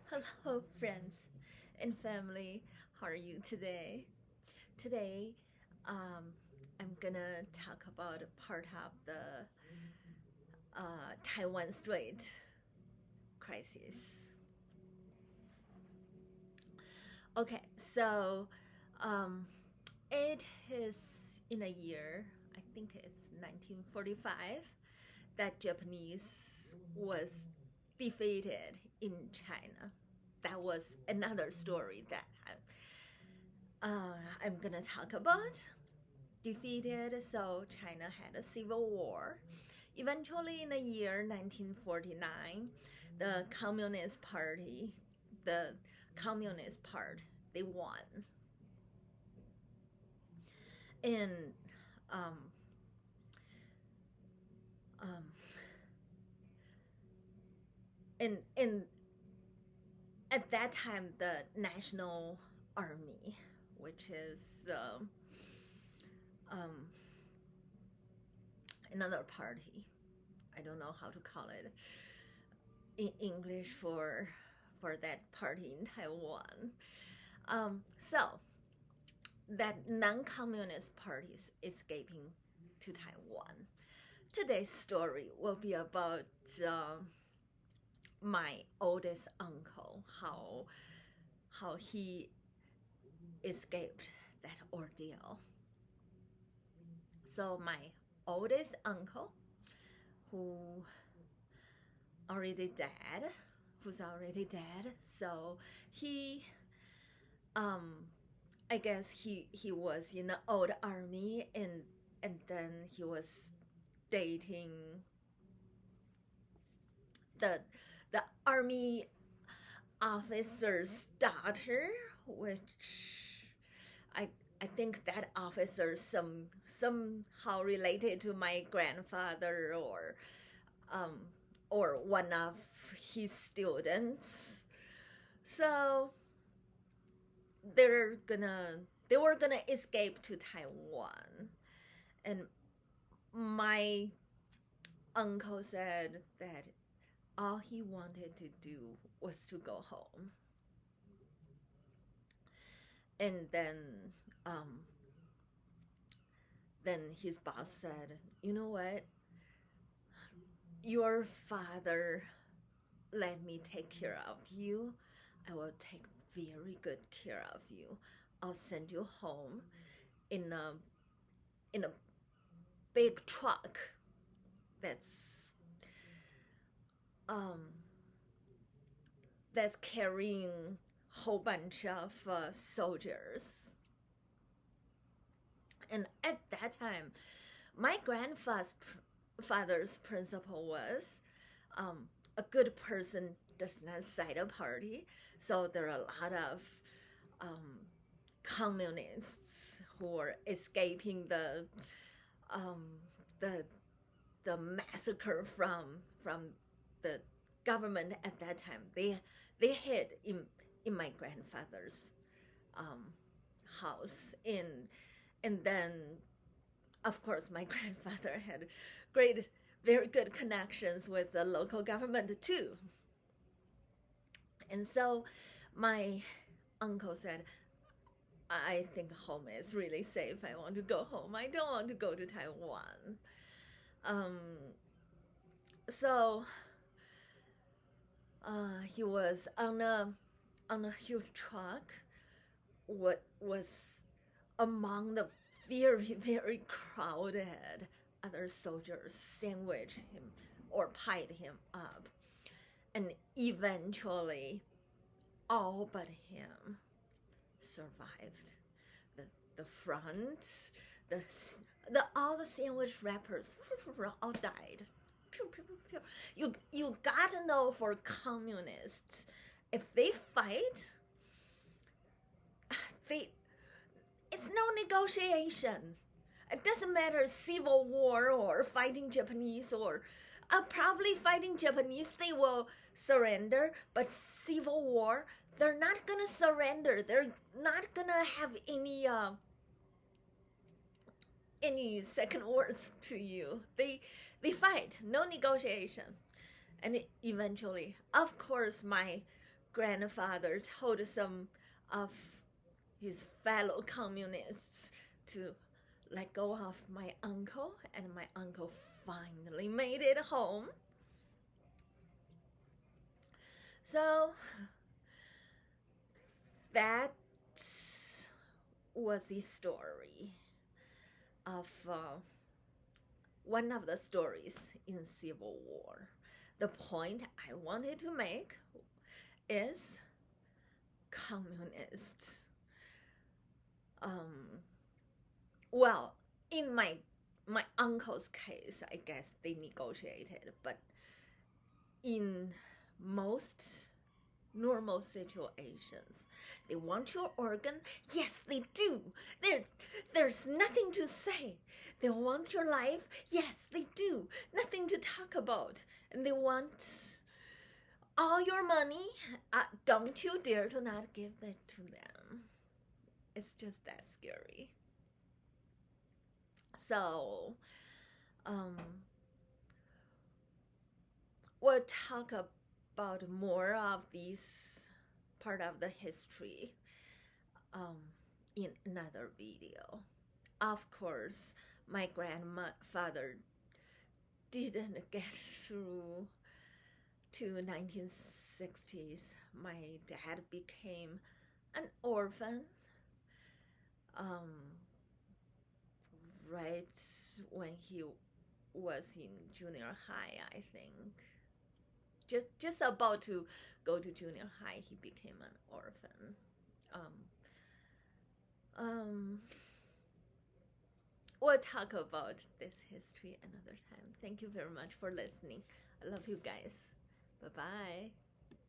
Hello, friends and family. How are you today? Today, I'm gonna talk about a part of the Taiwan Strait crisis. Okay, so um, it is in a year, I think it's 1945, that Japanese was defeated in China. That was another story that I'm gonna talk about. Defeated, so China had a civil war. Eventually, in the year 1949, the Communist Party, the Communist Part, they won. And um, um, and at that time, the National Army, which is um, another party, I don't know how to call it in English for that party in Taiwan. So that non-communist parties escaping to Taiwan. Today's story will be about my oldest uncle, how he escaped that ordeal. So my oldest uncle, who already dead, who's already dead. So he, I guess he was in the old army, and then he was dating the the army officer's daughter, which I I think that officer somehow related to my grandfather um or one of his students. So they're gonna they were gonna escape to Taiwan, and my uncle said that all he wanted to do was to go home. And um, then his boss said, "You know what? Your father let me take care of you. I will take very good care of you. I'll send you home in a big truck that's um that's carrying a whole bunch of soldiers." And at that time, my grandfather's principle was a good person does not cite a party. So there are a lot of um, communists who are escaping um, the the massacre from the government at that time. They hid in my grandfather's um, house, and then of course my grandfather had very good connections with the local government too. And so my uncle said, "I think home is really safe. I want to go home. I don't want to go to Taiwan." Um, so he was on a huge truck. What was among the very crowded other soldiers sandwiched him or piled him up, and eventually all but him survived. The front, the all the sandwich wrappers all died. You gotta know, for communists, if they fight, they it's no negotiation. It doesn't matter civil war or fighting Japanese or probably fighting Japanese, they will surrender. But civil war, they're not gonna surrender. They're not gonna have any second words to you. They fight, no negotiation. And eventually, of course, my grandfather told some of his fellow communists to let go of my uncle, and my uncle finally made it home. So that was the story of one of the stories in Civil War. The point I wanted to make is communist. Well, in my uncle's case, I guess they negotiated, but in most normal situations, they want your organ. Yes, they do. There's nothing to say. They want your life. Yes, they do. Nothing to talk about. And they want all your money. Don't you dare to not give that to them. It's just that scary. So, we'll talk about more of this part of the history in another video. Of course, my grandfather didn't get through to 1960s. My dad became an orphan right when he was in junior high, I think. Just about to go to junior high, he became an orphan. We'll talk about this history another time. Thank you very much for listening. I love you guys. Bye-bye.